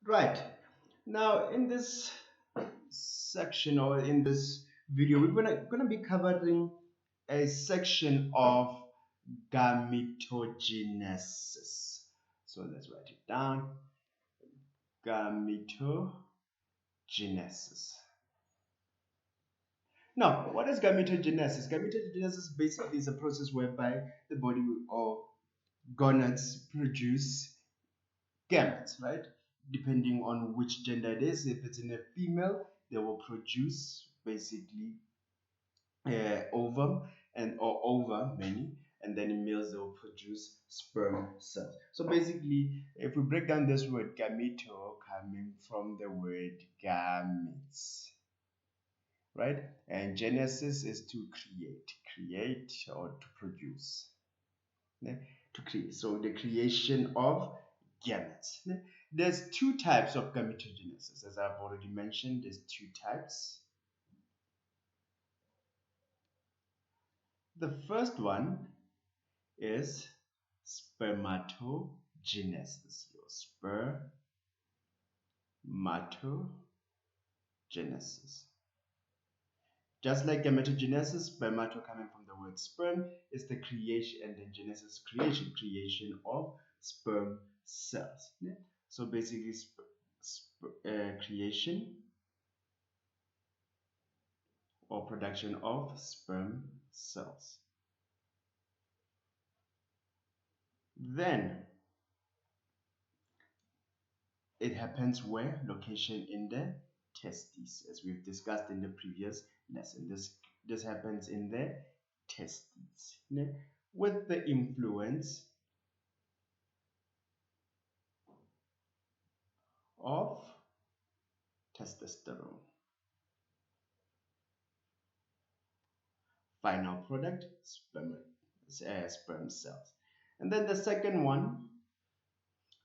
Right. Now, in this section or in this video, we're gonna be covering a section of gametogenesis. So let's write it down. Gametogenesis. Now, what is gametogenesis? Gametogenesis basically is a process whereby the body or gonads produce gametes, right? Depending on which gender it is. If it's in a female, they will produce basically ovum and or ova many, and then in males they will produce sperm cells. So basically, if we break down this word gameto coming from the word gametes, right? And genesis is to create or to produce. Ne? To create. So the creation of gametes. Ne? There's two types of gametogenesis, as I've already mentioned. There's two types. The first one is spermatogenesis. Your spermatogenesis. Just like gametogenesis, spermato coming from the word sperm is the creation, and then genesis creation of sperm cells. Yeah? So basically, creation or production of sperm cells. Then it happens where? Location in the testes, as we've discussed in the previous lesson. This happens in the testes, yeah? With the influence of testosterone. Final product, sperm cells. And then the second one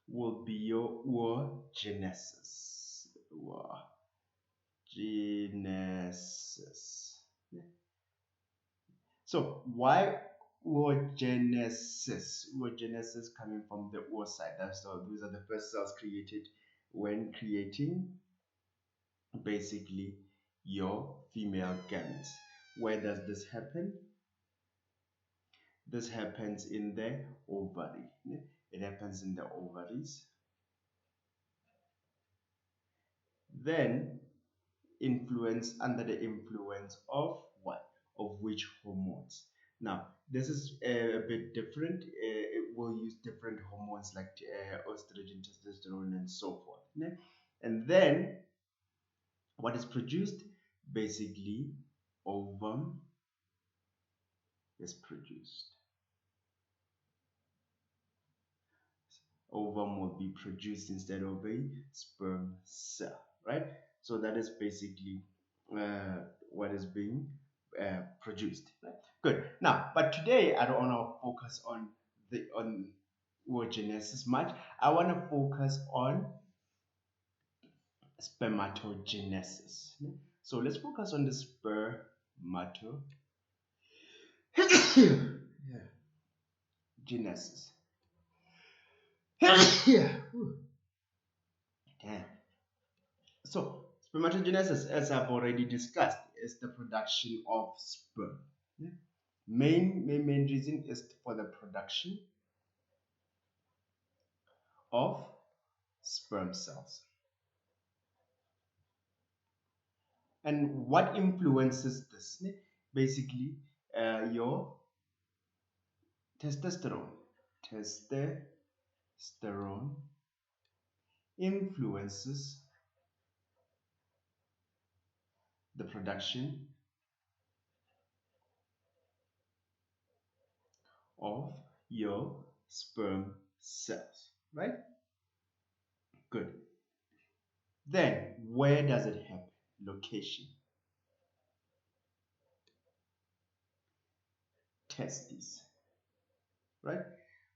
will be your oogenesis. Oogenesis. So why oogenesis? Oogenesis coming from the oocyte. So these are the first cells created when creating basically your female gametes. Where does this happen? This happens in the ovary. It happens in the ovaries. Then under the influence of what? Of which hormones? Now, this is a bit different. It will use different hormones like estrogen, testosterone, and so forth. And then what is produced? Basically, ovum is produced. Ovum will be produced instead of a sperm cell, right? So that is basically what is being produced. Right? Good. Now, but today I don't want to focus on oogenesis much. I want to focus on spermatogenesis. So let's focus on the spermatogenesis. Yeah. Damn. So, spermatogenesis, as I've already discussed, is the production of sperm. Yeah. Main reason is for the production of sperm cells. And what influences this? Basically, your testosterone. Testosterone influences the production of your sperm cells, right? Good. Then, where does it happen? Location. Testes, right?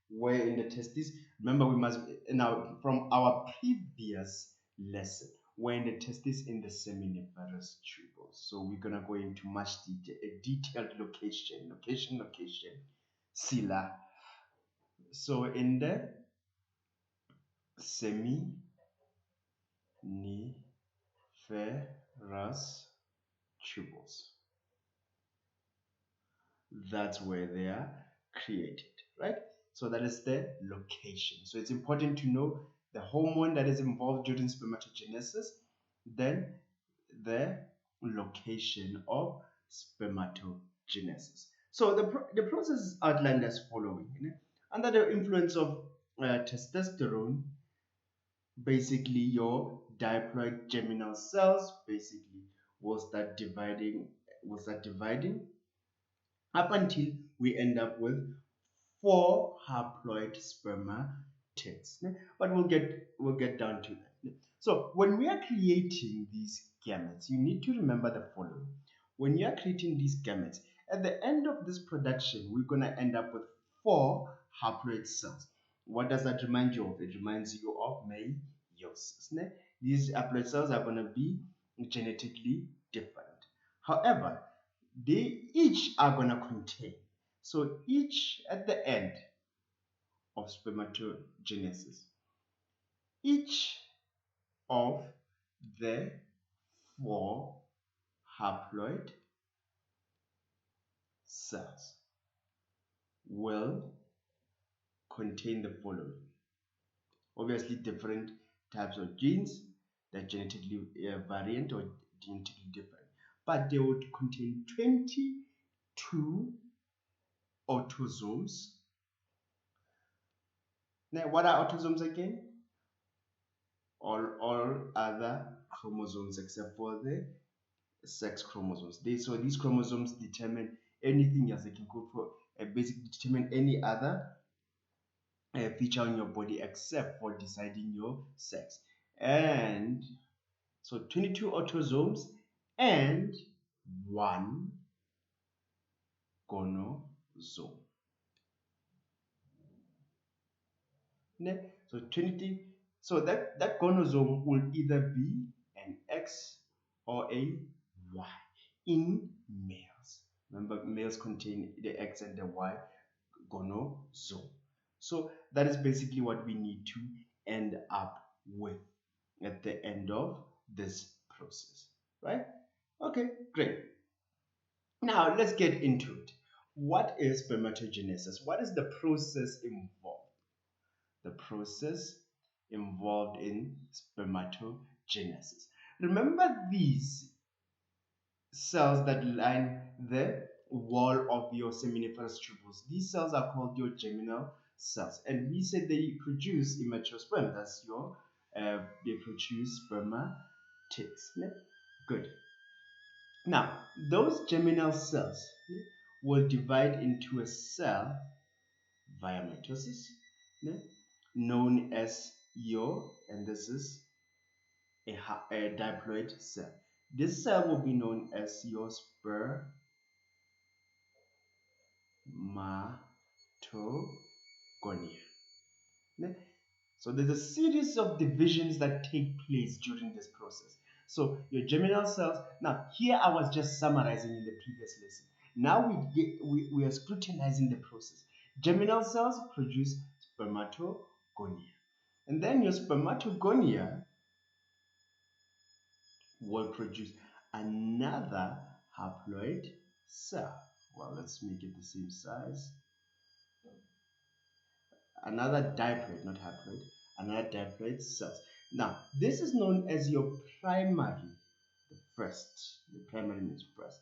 Where in the testes? Remember, we must now from our previous lesson. Where in the testes? In the seminiferous tubules. So we're gonna go into much detail, a detailed location. Sila. So in the seminiferous tubules. That's where they are created, right? So that is the location. So it's important to know the hormone that is involved during spermatogenesis, then the location of spermatogenesis. So the process is outlined as following. Under the influence of testosterone, basically your diploid germinal cells basically will start dividing up until we end up with 4 haploid spermatids. But we'll get down to that. So when we are creating these gametes, you need to remember the following. When you are creating these gametes, at the end of this production, we're going to end up with 4 haploid cells. What does that remind you of? It reminds you of meiosis. These haploid cells are going to be genetically different. However, they each are going to contain. So each at the end of spermatogenesis, each of the 4 haploid cells will contain the following. Obviously, different types of genes that are genetically variant or genetically different, but they would contain 22 autosomes. Now, what are autosomes again? All other chromosomes except for the sex chromosomes. So these chromosomes determine anything else. They can go for basically determine any other feature on your body except for deciding your sex. And so 22 autosomes and 1 gonosome. So 20. So that gonosome will either be an X or a Y in males. Remember, males contain the X and the Y gonosome. So that is basically what we need to end up with at the end of this process, right? Okay, great. Now let's get into it. What is spermatogenesis? What is the process involved? The process involved in spermatogenesis. Remember these cells that line the wall of your seminiferous tubules. These cells are called your germinal cells, and we said they produce immature sperm. That's your they produce spermatids. Good. Now those germinal cells will divide into a cell via mitosis, known as and this is a diploid cell. This cell will be known as your spermatogonia. So there's a series of divisions that take place during this process. So your germinal cells, now here I was just summarizing in the previous lesson. Now we are scrutinizing the process. Germinal cells produce spermatogonia. And then your spermatogonia will produce another haploid cell. Well, let's make it the same size. Another diploid, not haploid, another diploid cells. Now, this is known as your primary, the primary means first,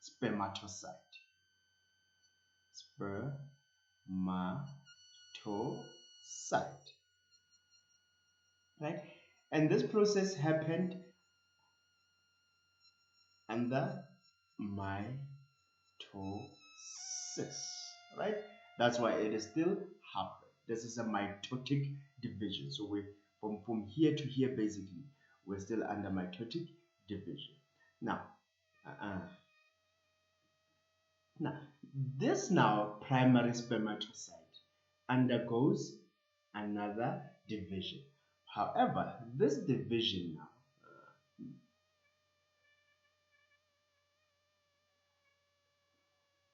spermatocyte. Spermatocyte. Right? And this process happened under mitosis, right? That's why it is still haploid. This is a mitotic division. So we from here to here, basically, we're still under mitotic division. Now, this primary spermatocyte undergoes another division. However, this division now,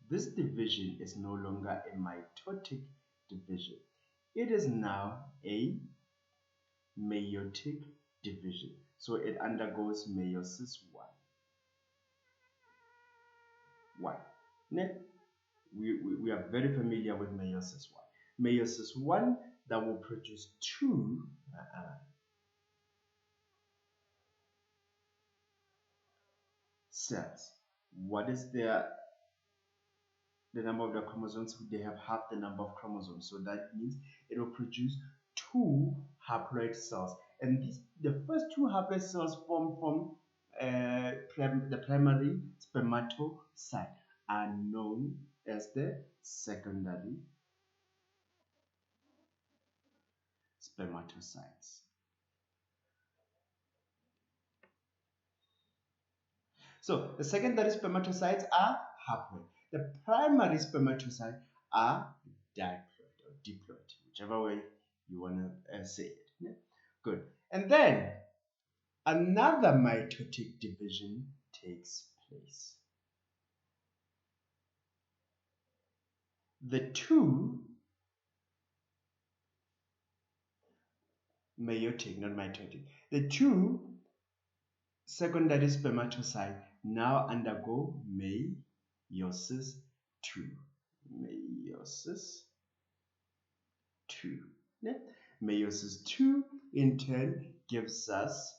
this division is no longer a mitotic division. It is now a meiotic division. So it undergoes meiosis 1. 1. We are very familiar with meiosis 1. Meiosis 1 that will produce 2 cells. What is the number of the chromosomes? They have half the number of chromosomes, so that means it will produce 2 haploid cells, and the first 2 haploid cells formed from the primary spermatocyte are known as the secondary spermatocytes. So the secondary spermatocytes are haploid. The primary spermatocytes are diploid or diploid, whichever way you want to say it. Yeah? Good. And then another mitotic division takes place. The 2 meiotic, not mitotic, the 2 secondary spermatocytes now undergo meiosis 2. Meiosis 2. Yeah? Meiosis 2 in turn gives us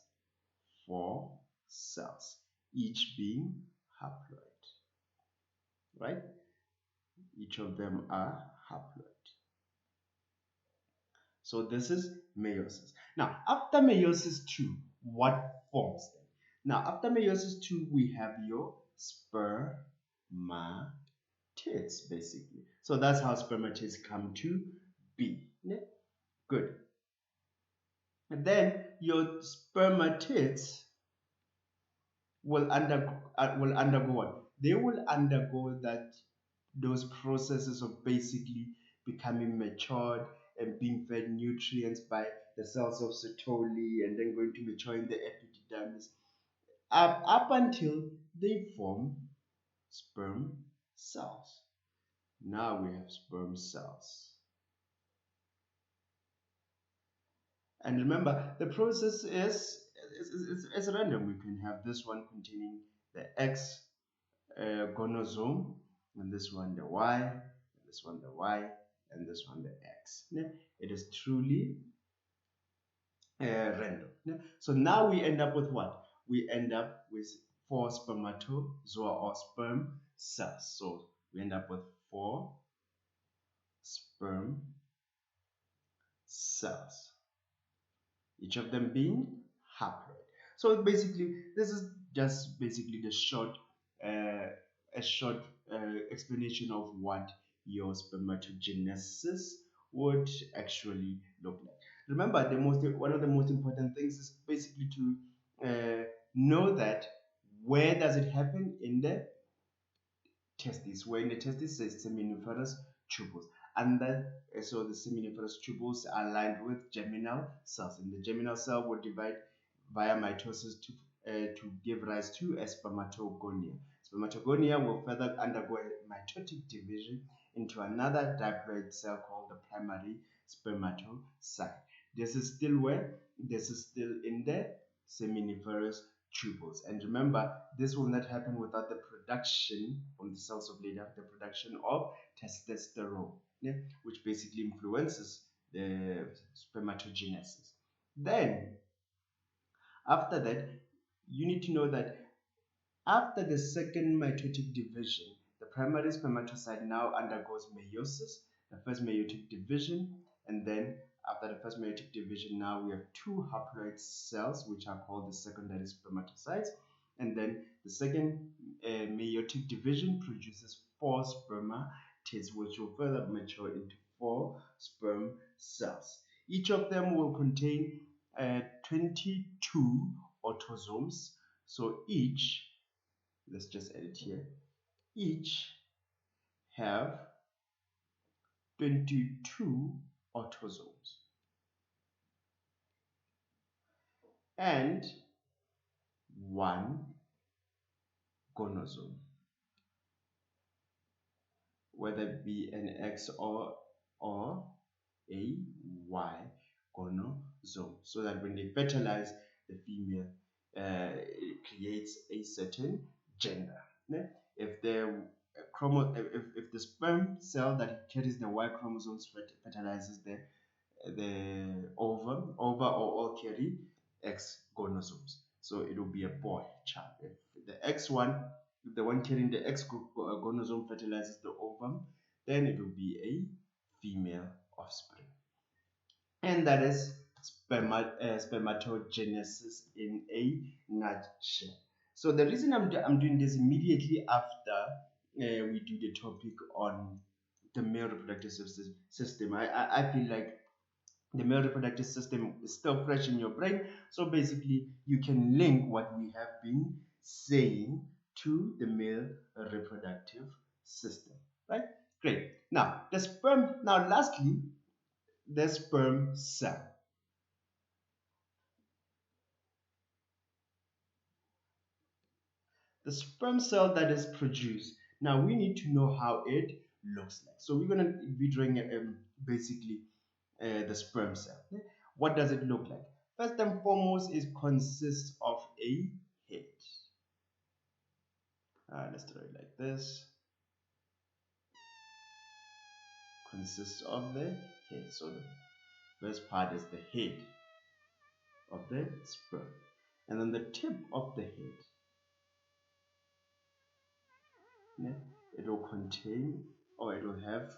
4 cells, each being haploid. Right? Each of them are haploid. So this is meiosis. Now, after meiosis 2, what forms then? Now, after meiosis 2, we have your spermatids, basically. So that's how spermatids come to be. Yeah? Good. And then your spermatids will undergo what? They will undergo those processes of basically becoming matured and being fed nutrients by the cells of Sertoli and then going to mature in the epididymis up until they form sperm cells. Now we have sperm cells. And remember, the process is random. We can have this one containing the X gonosome, and this one the Y, and this one the Y, and this one the X. It is truly random. So now we end up with what? We end up with 4 spermatozoa or sperm cells. So we end up with 4 sperm cells, each of them being haploid. So basically, this is just basically the short, a short explanation of what your spermatogenesis would actually look like. Remember, one of the most important things is basically to know that where does it happen in the testes. Where in the testes is seminiferous tubules, and then so the seminiferous tubules are lined with germinal cells, and the germinal cell will divide via mitosis to give rise to a spermatogonia. Spermatogonia will further undergo a mitotic division into another diploid cell called the primary spermatocyte. This is still where? This is still in the seminiferous tubules. And remember, this will not happen without the production from the cells of Leydig, the production of testosterone, yeah, which basically influences the spermatogenesis. Then, after that, you need to know that after the second mitotic division, the primary spermatocyte now undergoes meiosis, the first meiotic division, and then after the first meiotic division, now we have 2 haploid cells, which are called the secondary spermatocytes, and then the second meiotic division produces 4 spermatids, which will further mature into 4 sperm cells. Each of them will contain 22 autosomes, so each, let's just edit here, each have 22 autosomes and 1 gonosome, whether it be an X or a Y chromosome, so that when they fertilize, the female, it creates a certain gender. Ne? If the if the sperm cell that carries the Y chromosomes fertilizes the ova or all carry X chromosomes. So it will be a boy child. If the X one, if the one carrying the X chromosome fertilizes the ovum, then it will be a female offspring. And that is spermatogenesis in a nutshell. So the reason I'm doing this immediately after we do the topic on the male reproductive system, I feel like the male reproductive system is still fresh in your brain. So basically, you can link what we have been saying to the male reproductive system, right? Great. Now, the sperm, now lastly, the sperm cell. The sperm cell that is produced. Now, we need to know how it looks like. So we're going to be drawing basically the sperm cell. What does it look like? First and foremost, it consists of a head. Let's draw it like this. Consists of the head. So the first part is the head of the sperm. And then the tip of the head, it will contain, or it will have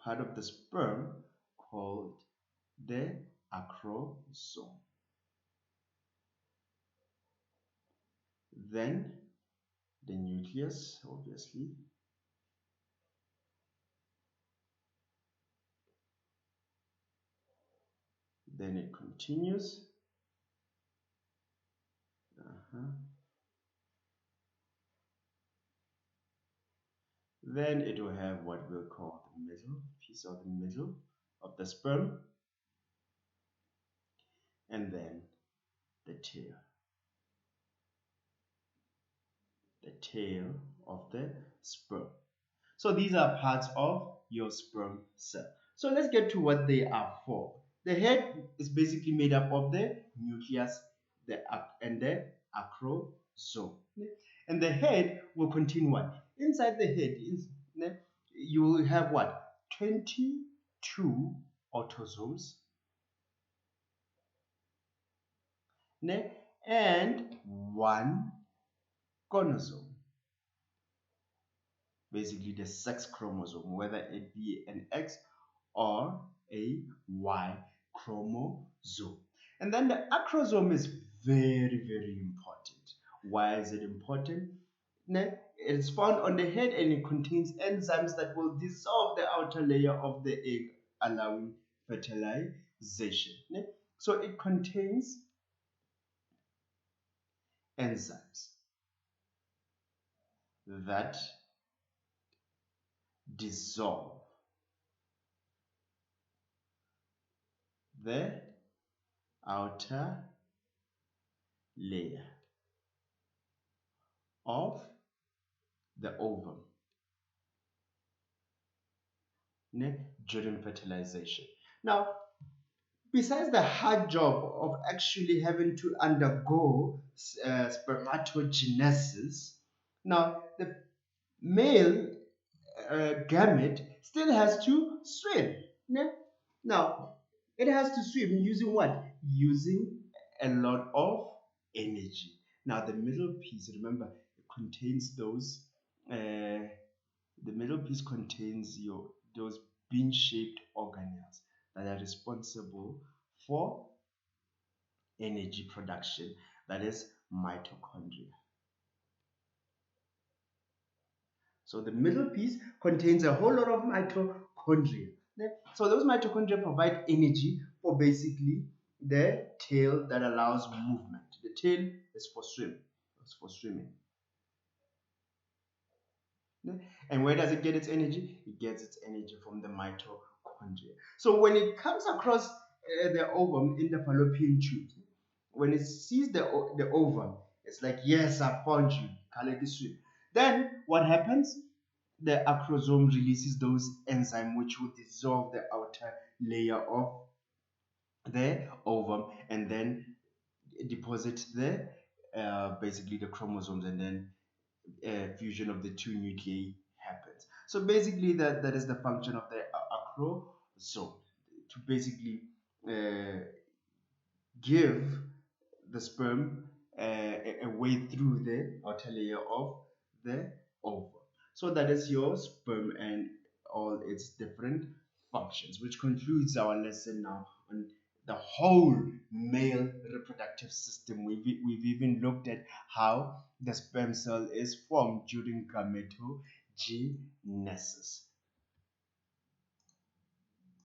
part of the sperm called the acrosome. Then the nucleus, obviously. Then it continues. Then it will have what we'll call the middle piece, of the middle of the sperm, and then the tail of the sperm. So these are parts of your sperm cell. So let's get to what they are for. The head is basically made up of the nucleus and the acrosome. And the head will contain what? Inside the head, you will have what? 22 autosomes and one chromosome. Basically the sex chromosome, whether it be an X or a Y chromosome. And then the acrosome is very, very important. Why is it important? It's found on the head and it contains enzymes that will dissolve the outer layer of the egg, allowing fertilization. So it contains enzymes that dissolve the outer layer of the ovum during fertilization. Now, besides the hard job of actually having to undergo spermatogenesis, now the male gamete still has to swim. Now, it has to swim using what? Using a lot of energy. Now, the middle piece, remember, it contains those. The middle piece contains those bean-shaped organelles that are responsible for energy production. That is mitochondria. So the middle piece contains a whole lot of mitochondria. So those mitochondria provide energy for basically the tail that allows movement. The tail is for swimming. And where does it get its energy? It gets its energy from the mitochondria. So when it comes across the ovum in the fallopian tube, when it sees the ovum, it's like, yes, I found you. Then what happens? The acrosome releases those enzymes which will dissolve the outer layer of the ovum, and then deposit there, basically the chromosomes, and then fusion of the two nuclei happens. So basically, that is the function of the acrosome, to basically uh, give the sperm a way through the outer layer of the ovum. So that is your sperm and all its different functions, which concludes our lesson now on the whole male reproductive system. We've even looked at how the sperm cell is formed during gametogenesis.